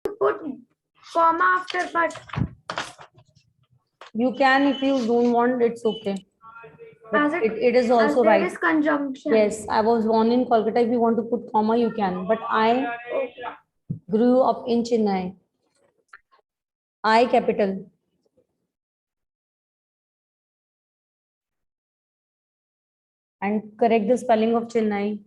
put comma after but. You can if you don't want, it's okay. But As it is as also there right. is conjunction. Yes, I was born in Kolkata. If you want to put comma, you can. But I grew up in Chennai. I capital. And correct the spelling of Chennai.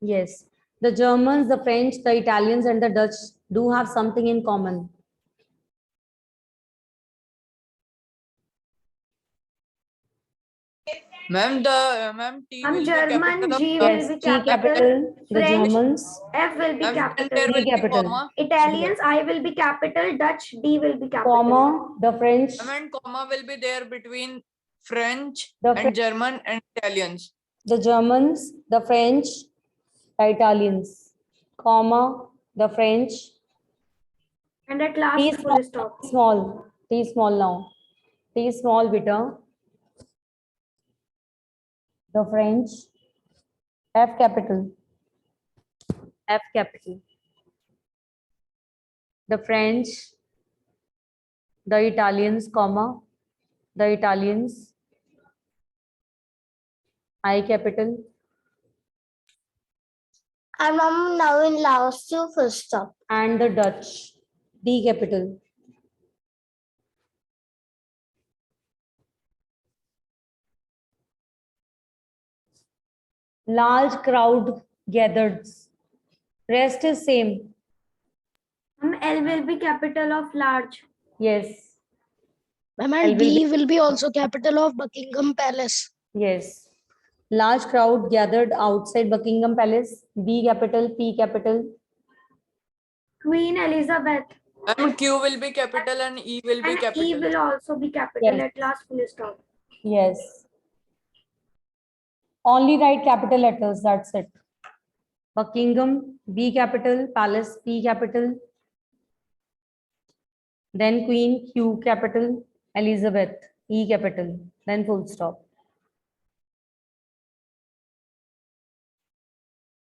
Yes. The Germans, the French, the Italians, and the Dutch do have something in common. Ma'am, T will be German, capital of G Yes, will be G capital, the French, Germans, F will be Ma'am, then capital. there will D be capital, comma. Italians, I will be capital. Dutch, D will be capital. comma, the French, Ma'am, and comma will be there between French The and German and Italians. the Germans, the French, the Italians, comma, the French, And at T last, small, full stop. T small now, T small beta, the French, F capital, the French, the Italians, comma, the Italians, I capital, I'm now in last to full stop. and the Dutch, D capital. Large crowd gathered. Rest is same. L will be capital of large. Yes, Ma'am, L will and B will be also capital of Buckingham Palace. yes. Large crowd gathered outside Buckingham Palace. B capital, P capital. Queen Elizabeth. Ma'am, Q will be capital and E will be And E capital. will also be capital. Yes. At last, full stop. Yes. Only write capital letters. That's it. Buckingham, B capital, Palace, P capital. Then Queen, Q capital, Elizabeth, E capital. Then full stop.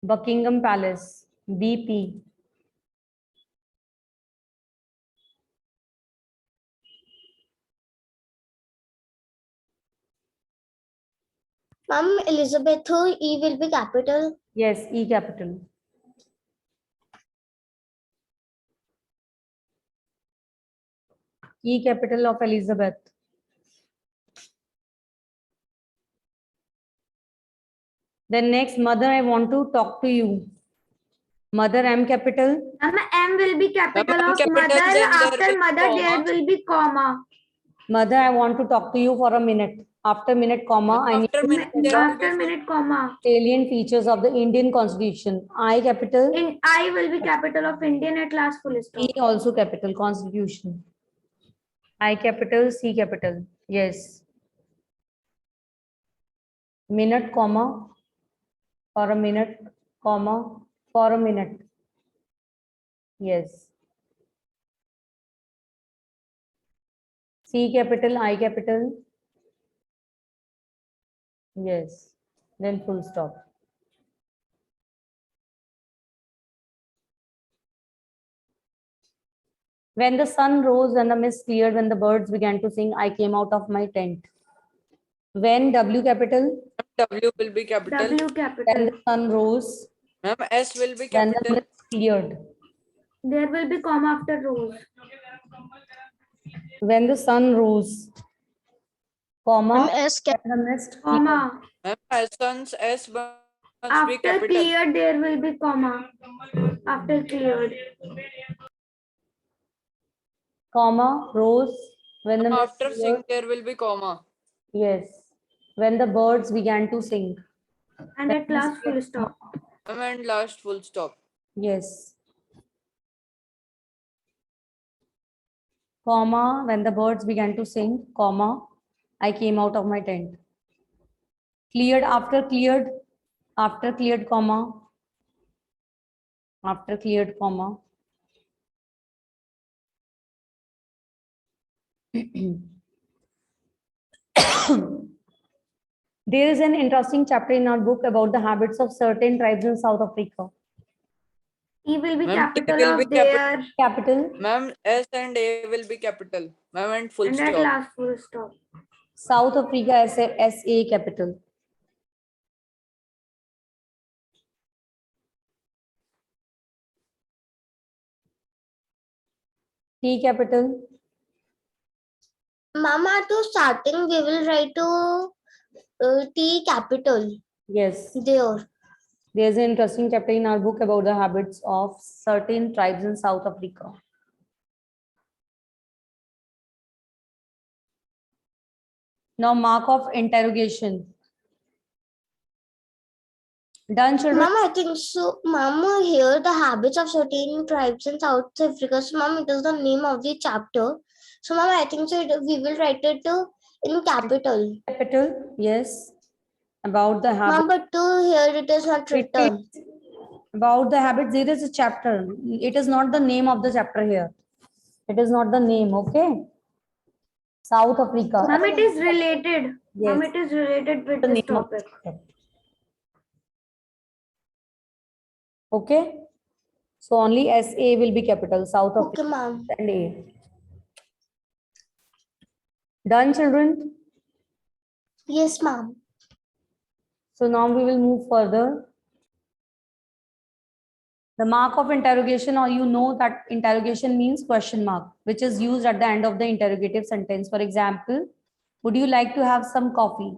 Buckingham Palace, BP. Ma'am, Elizabeth, E will be capital. Yes, E capital. E capital of Elizabeth. Then next, mother, I want to talk to you. Mother, M capital. M will be capital M of capital, mother. then there will After be mother, there comma. will be comma. Mother, I want to talk to you for a minute. After minute, comma, I need After to minute, there will be After full. minute, comma. salient features of the Indian Constitution. I capital, In I will be capital of Indian. At last, full stop. E also capital, Constitution. I capital, C capital. Yes. Minute, comma, for a minute, comma, for a minute. Yes. C capital, I capital. Yes. Then full stop. When the sun rose and the mist cleared, when the birds began to sing, I came out of my tent. When W capital, W will be capital. W when capital. the sun rose, Ma'am, S will be when the capital. mist cleared. There will be comma after rose. When the sun rose, Ma'am, comma, S when the mist cleared. Comma. Ma'am, S must be After capital. cleared, there will be comma. After cleared. Comma, rose, when the Ma'am, mist after cleared. sing, there will be comma. Yes. When the birds began to sing. And at last, full stop. Ma'am, and last full stop. Yes. Comma, when the birds began to sing, comma, I came out of my tent. Cleared, after cleared, comma, after cleared, comma. There is an interesting chapter in our book about the habits of certain tribes in South Africa. E will be Ma'am, T capital will be of their, Capital. Ma'am, S and A will be capital. Ma'am, and full and at stop. last full stop. South Africa SA capital. T capital. Ma'am, at the starting we will write to T capital Yes. there. There's an interesting chapter in our book about the habits of certain tribes in South Africa. Now mark of interrogation. Done, children? Ma'am, I think so. Ma'am, here the habits of certain tribes in South Africa. So, ma'am, it is the name of the chapter. So, ma'am, I think so. We will write it in capital. Capital, yes. About the habits. Ma'am, but here it is not written. About the habits, there is a chapter. It is not the name of the chapter here. It is not the name, okay? South Africa. Ma'am, it is related. Ma'am, Yes. it is related with The this name of the topic. chapter. Okay? So only SA will be capital, South Africa Okay, ma'am. and A. Done, children? Yes, ma'am. So now we will move further. The mark of interrogation, or you know that interrogation means question mark, which is used at the end of the interrogative sentence. For example, would you like to have some coffee?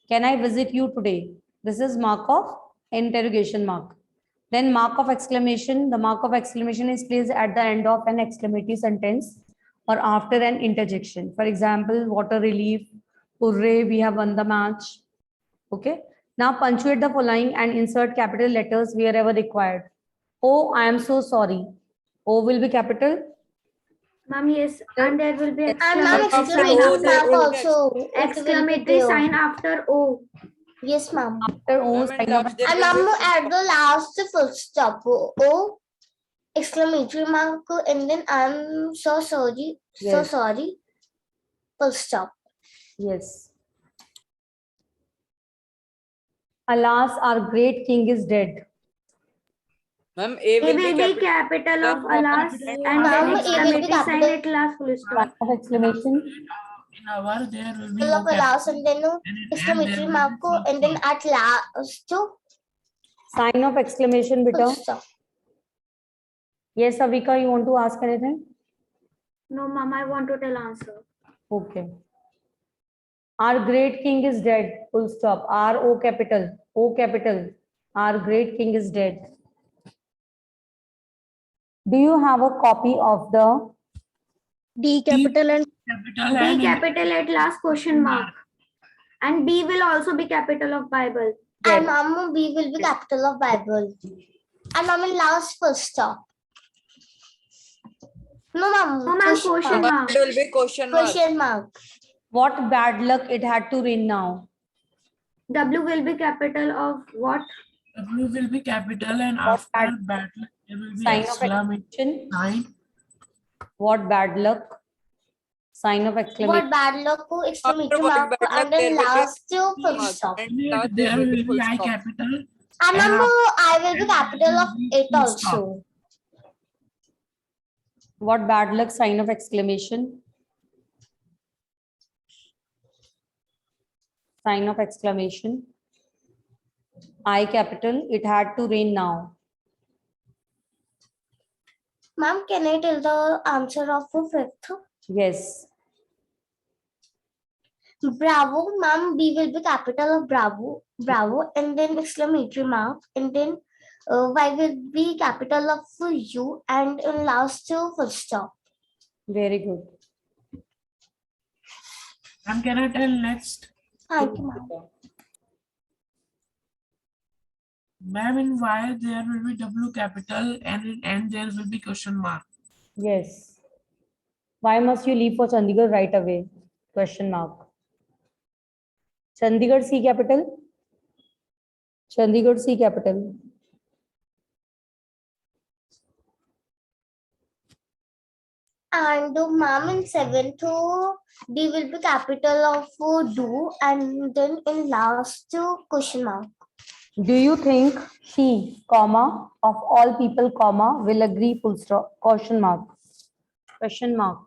Can I visit you today? This is mark of interrogation mark. Then mark of exclamation. The mark of exclamation is placed at the end of an exclamatory sentence or after an interjection. For example, what a relief, hooray, we have won the match. Okay. Now punctuate the following and insert capital letters wherever required. Oh, I am so sorry. O will be capital. Ma'am, yes, and there will be And ma'am, exclamatory sign exclamation after mark O. also. It will be Exclamatory there. sign after O. Yes, ma'am. After O, Ma'am, sign and of last there And will be ma'am, full at stop. the last full stop. O exclamatory mark, and then I'm so sorry. So Yes. sorry. Full stop. Yes. Alas, our great king is dead. Ma'am, A A will will be be capital. capital of alas, And and then Ma'am, A will be exclamatory sign capital. at last full Sign stop. of exclamation. In our there will be Full of last, and then exclamatory mark, and then at last Sign of exclamation, full beta. stop. Yes, Avika, you want to ask anything? No, ma'am, I want to tell answer. Okay. Our great king is dead. Full stop. R O capital. O capital. Our great king is dead. Do you have a copy of the D capital and capital B and capital at last question mark. And B will also be capital of Bible. and ma'am, B will be capital of Bible. And ma'am, last full stop. No, ma'am. No, ma'am, question Ma'am, mark. it will be question mark. Question mark. what bad luck it had to rain now? W will be capital of what? W will be capital and What after bad- bad luck there will be Sign of exclamation exclamation. sign. What bad luck? Sign of exclamation. What bad luck, exclamation After what mark, bad luck, and there then will be last full mark. stop. And In last it, there there will be will full be I stop. capital. And And ma'am, I will be and capital of it full stop. also. What bad luck? Sign of exclamation. Sign of exclamation. I capital. It had to rain now. Ma'am, can I tell the answer of the fifth? Yes. Bravo, ma'am. B will be capital of Bravo, Bravo, and then exclamatory mark, and then Y will be capital of U, and last full stop. Very good. And can I tell next? Thank you, ma'am. Ma'am, in Y there will be W capital and in N there will be question mark. Yes. Why must you leave for Chandigarh right away? Question mark. Chandigarh C capital. Chandigarh C capital. And ma'am, in seventh, D will be capital of do, and then in last question mark. Do you think he, comma, of all people, comma, will agree, full stop, question mark, question mark.